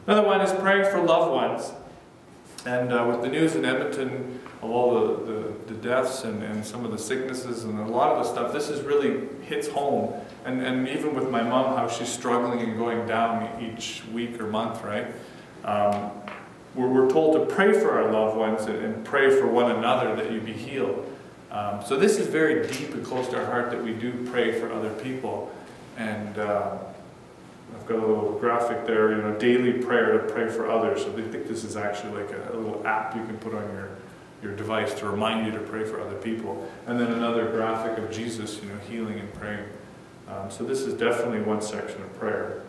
Another one is praying for loved ones. And with the news in Edmonton of all the deaths and some of the sicknesses and a lot of the stuff, this is really hits home. And even with my mom, how she's struggling and going down each week or month, right? We're told to pray for our loved ones and pray for one another that you be healed. So this is very deep and close to our heart that we do pray for other people. And I've got a little graphic there, you know, daily prayer to pray for others. So they think this is actually like a little app you can put on your device to remind you to pray for other people. And then another graphic of Jesus, you know, healing and praying. So this is definitely one section of prayer.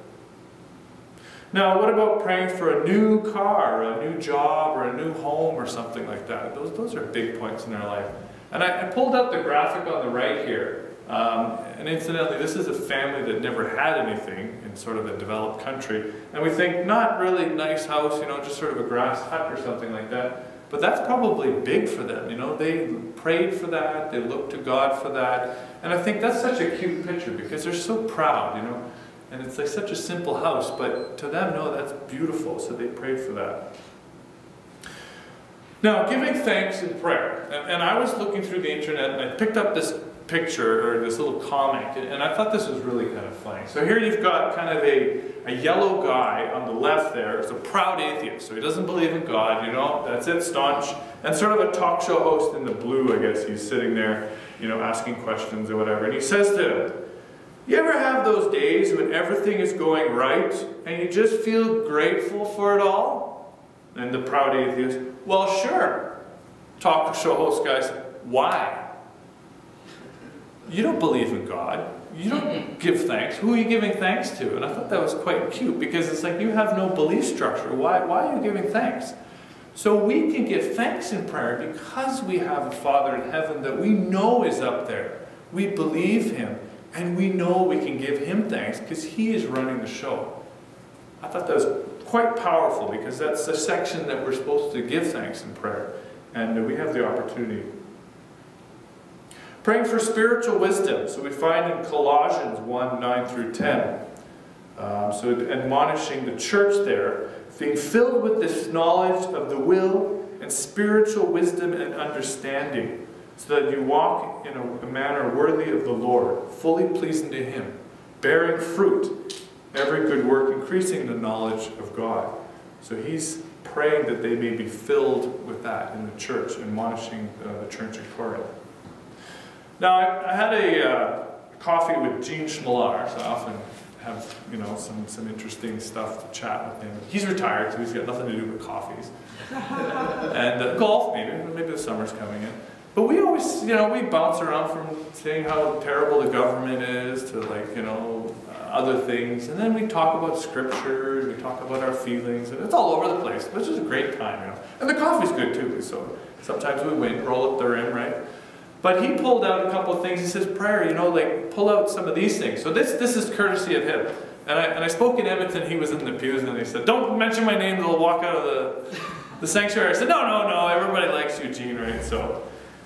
Now, what about praying for a new car, or a new job, or a new home, or something like that? Those are big points in our life. And I pulled up the graphic on the right here. And incidentally, this is a family that never had anything in sort of a developed country. And we think, not really nice house, you know, just sort of a grass hut or something like that. But that's probably big for them, you know. They prayed for that, they looked to God for that. And I think that's such a cute picture because they're so proud, you know. And it's like such a simple house, but to them, no, that's beautiful. So they prayed for that. Now, giving thanks in prayer. And I was looking through the internet and I picked up this picture or this little comic, and I thought this was really kind of funny. So here you've got kind of a yellow guy on the left there. It's a proud atheist, so he doesn't believe in God, you know, that's it, staunch. And sort of a talk show host in the blue, I guess. He's sitting there, you know, asking questions or whatever. And he says to him, you ever have those days when everything is going right and you just feel grateful for it all? And the proud atheist, well, sure. Talk show host guy said, why? You don't believe in God. You don't give thanks. Who are you giving thanks to? And I thought that was quite cute because it's like you have no belief structure. Why are you giving thanks? So we can give thanks in prayer because we have a Father in heaven that we know is up there. We believe Him and we know we can give Him thanks because He is running the show. I thought that was quite powerful because that's the section that we're supposed to give thanks in prayer. And we have the opportunity. Praying for spiritual wisdom. So we find in Colossians 1, 9 through 10. So admonishing the church there, being filled with this knowledge of the will and spiritual wisdom and understanding, so that you walk in a manner worthy of the Lord, fully pleasing to Him, bearing fruit, every good work, increasing the knowledge of God. So he's praying that they may be filled with that in the church, admonishing the church in Corinth. Now, I had a coffee with Gene Schmalar, so I often have, you know, some interesting stuff to chat with him. He's retired, so he's got nothing to do with coffees. And golf, maybe the summer's coming in. But we always, you know, we bounce around from saying how terrible the government is to, like, you know, other things. And then we talk about scripture, and we talk about our feelings, and it's all over the place, which is a great time, you know. And the coffee's good too, so sometimes we win, roll up the rim, right? But he pulled out a couple of things. He says, prayer, you know, like, pull out some of these things. So this is courtesy of him. And I spoke in Edmonton, he was in the pews, and he said, don't mention my name, they'll walk out of the sanctuary. I said, no, everybody likes Eugene, right? So,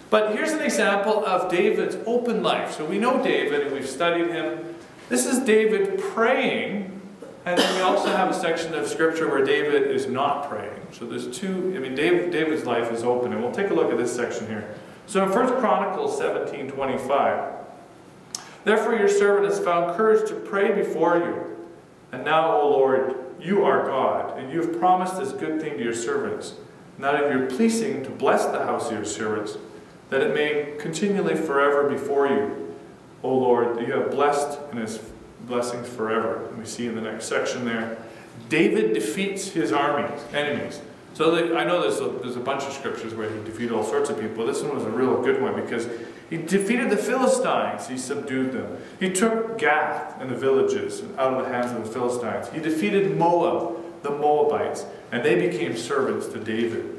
but here's an example of David's open life. So we know David, and we've studied him. This is David praying, and then we also have a section of scripture where David is not praying. So there's two, I mean, David's life is open, and we'll take a look at this section here. So in 1 Chronicles 17:25, therefore your servant has found courage to pray before you. And now, O Lord, you are God, and you have promised this good thing to your servants. Now if you're pleasing to bless the house of your servants, that it may continually forever before you. O Lord, that you have blessed and his blessings forever. And we see in the next section there, David defeats his enemies. So I know there's a bunch of scriptures where he defeated all sorts of people. This one was a real good one because he defeated the Philistines. He subdued them. He took Gath and the villages out of the hands of the Philistines. He defeated Moab, the Moabites, and they became servants to David.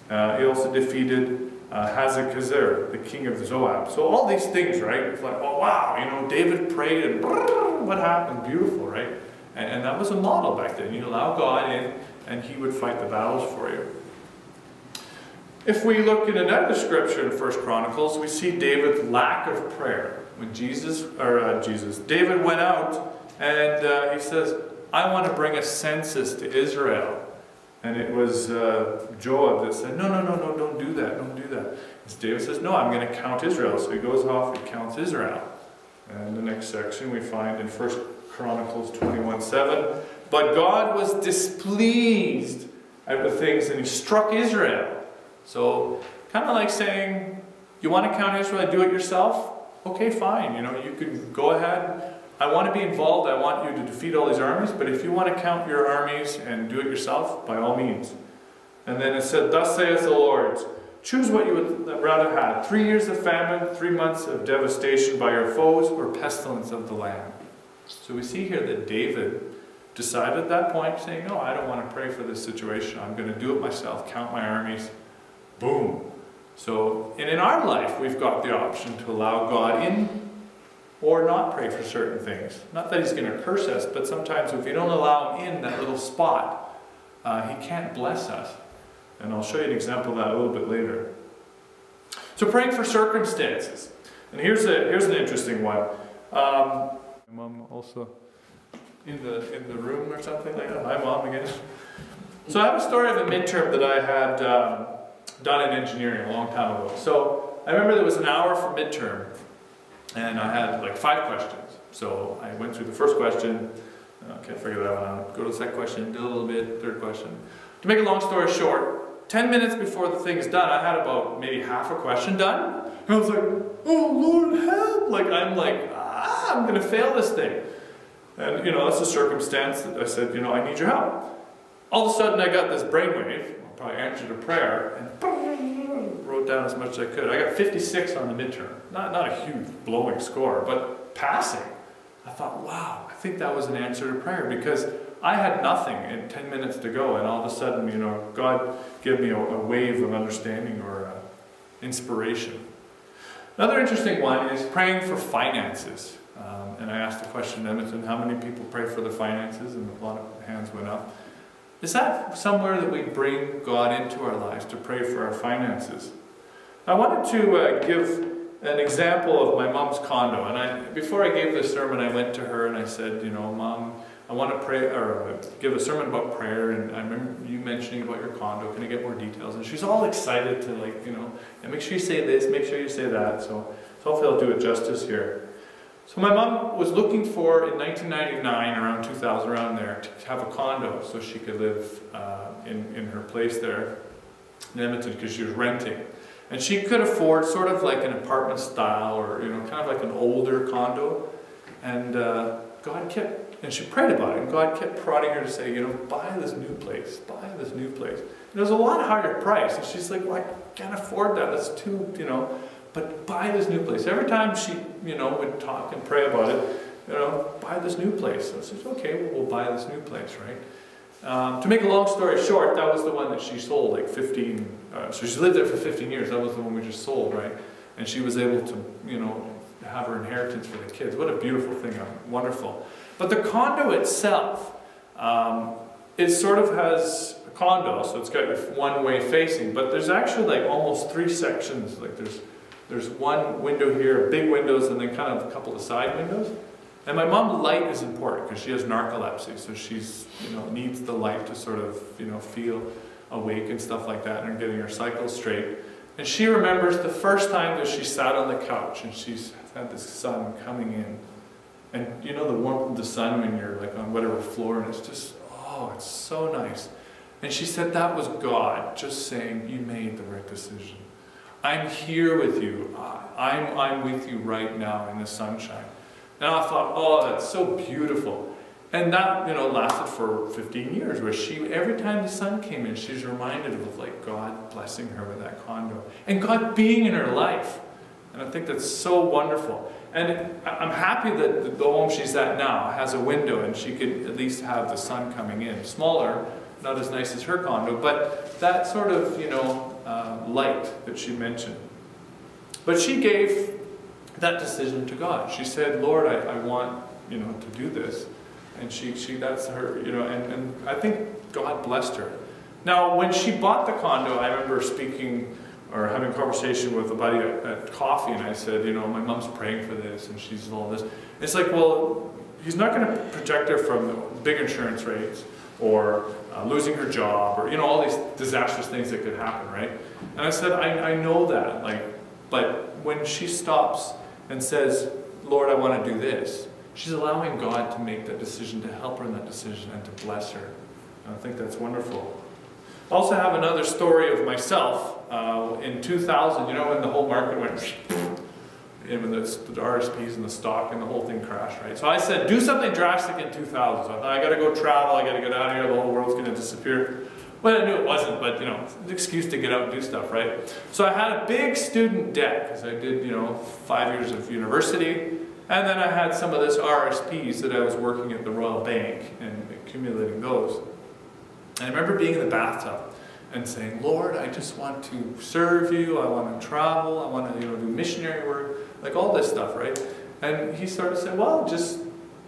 He also defeated Hazael, the king of Zoab. So all these things, right? It's like, oh wow, you know, David prayed and what happened? Beautiful, right? And that was a model back then. You allow God in, and He would fight the battles for you. If we look in another scripture in 1 Chronicles, we see David's lack of prayer. When David went out, and he says, I want to bring a census to Israel. And it was Joab that said, no, don't do that, don't do that. And David says, no, I'm going to count Israel. So he goes off and counts Israel. And the next section we find in 1 Chronicles 21:7. But God was displeased at the things, and he struck Israel. So, kind of like saying, you want to count Israel, do it yourself? Okay, fine, you can go ahead. I want to be involved, I want you to defeat all these armies, but if you want to count your armies and do it yourself, by all means. And then it said, thus saith the Lord, choose what you would rather have, 3 years of famine, 3 months of devastation by your foes, or pestilence of the land. So we see here that David decided at that point, saying, no, I don't want to pray for this situation. I'm going to do it myself, count my armies. Boom. So, and in our life, we've got the option to allow God in or not pray for certain things. Not that he's going to curse us, but sometimes if we don't allow him in that little spot, he can't bless us. And I'll show you an example of that a little bit later. So praying for circumstances. And here's an interesting one. My mom also in the room or something like that. Hi, Mom, again. So I have a story of a midterm that I had done in engineering a long time ago. So I remember there was an hour for midterm, and I had like 5 questions. So I went through the first question, okay, figure that one out. Go to the second question, do a little bit, third question. To make a long story short, 10 minutes before the thing is done, I had about maybe half a question done. And I was like, oh Lord, help! Like, I'm going to fail this thing. And, that's a circumstance that I said, I need your help. All of a sudden, I got this brainwave. I probably answered a prayer and wrote down as much as I could. I got 56 on the midterm. Not a huge blowing score, but passing. I thought, wow, I think that was an answer to prayer, because I had nothing in 10 minutes to go, and all of a sudden, God gave me a wave of understanding or inspiration. Another interesting one is praying for finances. And I asked the question in Edmonton, how many people pray for their finances? And a lot of hands went up. Is that somewhere that we bring God into our lives, to pray for our finances? I wanted to give an example of my mom's condo. And before I gave this sermon, I went to her and I said, Mom, I want to pray, or give a sermon about prayer, and I remember you mentioning about your condo. Can I get more details? And she's all excited to and make sure you say this, make sure you say that. So hopefully I'll do it justice here. So my mom was looking for, in 1999, around 2000, around there, to have a condo so she could live in her place there in Edmonton, because she was renting. And she could afford sort of like an apartment style, or kind of like an older condo. And and she prayed about it, and God kept prodding her to say, buy this new place, buy this new place. And it was a lot higher price, and she's like, well, I can't afford that, that's too, but buy this new place. Every time she, would talk and pray about it, buy this new place. So I said, okay, well, we'll buy this new place, right? To make a long story short, that was the one that she sold, like 15, so she lived there for 15 years, that was the one we just sold, right? And she was able to, have her inheritance for the kids. What a beautiful thing, wonderful. But the condo itself, it sort of has a condo, so it's got one-way facing, but there's actually like almost 3 sections. Like there's one window here, big windows, and then kind of a couple of side windows. And my mom, light is important because she has narcolepsy, so she's, needs the light to sort of, feel awake and stuff like that, and getting her cycle straight. And she remembers the first time that she sat on the couch and she's had the sun coming in. And the warmth of the sun when you're like on whatever floor, and it's just, oh, it's so nice. And she said that was God just saying, you made the right decision. I'm here with you. I'm with you right now in the sunshine. And I thought, oh, that's so beautiful. And that, lasted for 15 years, where every time the sun came in, she's reminded of like God blessing her with that condo. And God being in her life. And I think that's so wonderful. And I'm happy that the home she's at now has a window, and she could at least have the sun coming in. Smaller, not as nice as her condo, but that sort of, light that she mentioned. But she gave that decision to God. She said, Lord, I want, to do this. And that's her, and I think God blessed her. Now, when she bought the condo, I remember speaking or having a conversation with a buddy at coffee, and I said, my mom's praying for this, and she's all this. It's like, well, he's not going to protect her from big insurance rates or losing her job or, you know, all these disastrous things that could happen, right? And I said, I know that, like, but when she stops and says, Lord, I want to do this, she's allowing God to make that decision, to help her in that decision, and to bless her. And I think that's wonderful. I also have another story of myself. In 2000, you know, when the whole market went, and when the RSPs and the stock and the whole thing crashed, right? So I said, do something drastic in 2000. So I thought, I got to go travel, I got to get out of here, the whole world's going to disappear. Well, I knew it wasn't, but, you know, it's an excuse to get out and do stuff, right? So I had a big student debt, because I did, you know, 5 years of university, and then I had some of this RSPs that I was working at the Royal Bank and accumulating those. And I remember being in the bathtub and saying, Lord, I just want to serve you, I want to travel, I want to, you know, do missionary work, like all this stuff, right? And he sort of said, well, just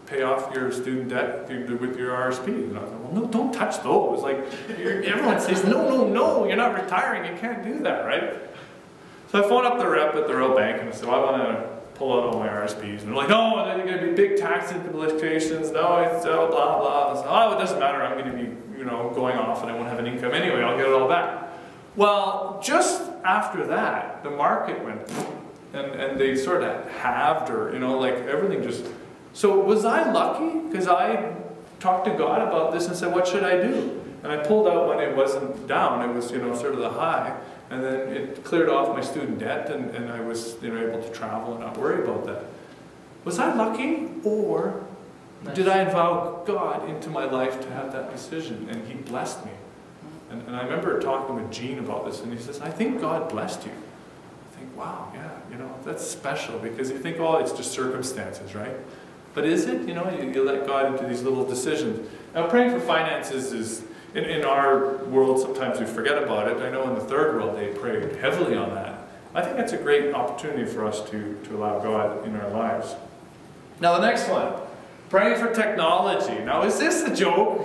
pay off your student debt with your RSP. And I was like, well, no, don't touch those. Like, everyone says, no, you're not retiring, you can't do that, right? So I phoned up the rep at the Royal Bank and I said, well, I want to pull out all my RSPs. And they're like, no, then you're going to be big tax implications, no, it's blah, blah. I said, oh, it doesn't matter, I'm going to be, you know, going off and I won't have an income anyway, I'll get it all back. Well, just after that, the market went, and they sort of halved, or, you know, like everything just, so was I lucky? Because I talked to God about this and said, what should I do? And I pulled out when it wasn't down, it was, you know, sort of the high, and then it cleared off my student debt, and I was, you know, able to travel and not worry about that. Was I lucky, or did I invite God into my life to have that decision, and He blessed me? And I remember talking with Gene about this, and he says, I think God blessed you. I think, wow, yeah, you know, that's special, because you think, oh, it's just circumstances, right? But is it? You know, you let God into these little decisions. Now, praying for finances is, in our world, sometimes we forget about it. I know in the third world they pray heavily on that. I think that's a great opportunity for us to allow God in our lives. Now, the next one. Praying for technology. Now, is this a joke?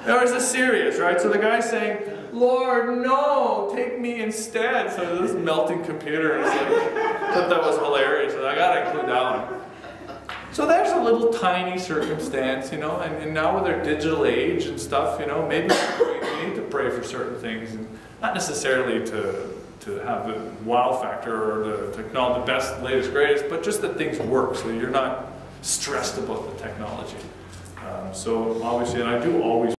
Or is this serious, right? So the guy's saying, Lord, no, take me instead. So this melting computer, is like, I thought that was hilarious. I got to include that one. So there's a little tiny circumstance, you know, and now with our digital age and stuff, you know, maybe we need to pray for certain things, and not necessarily to have the wow factor or the technology, the best, latest, greatest, but just that things work so you're not stressed about the technology. So obviously, and I do always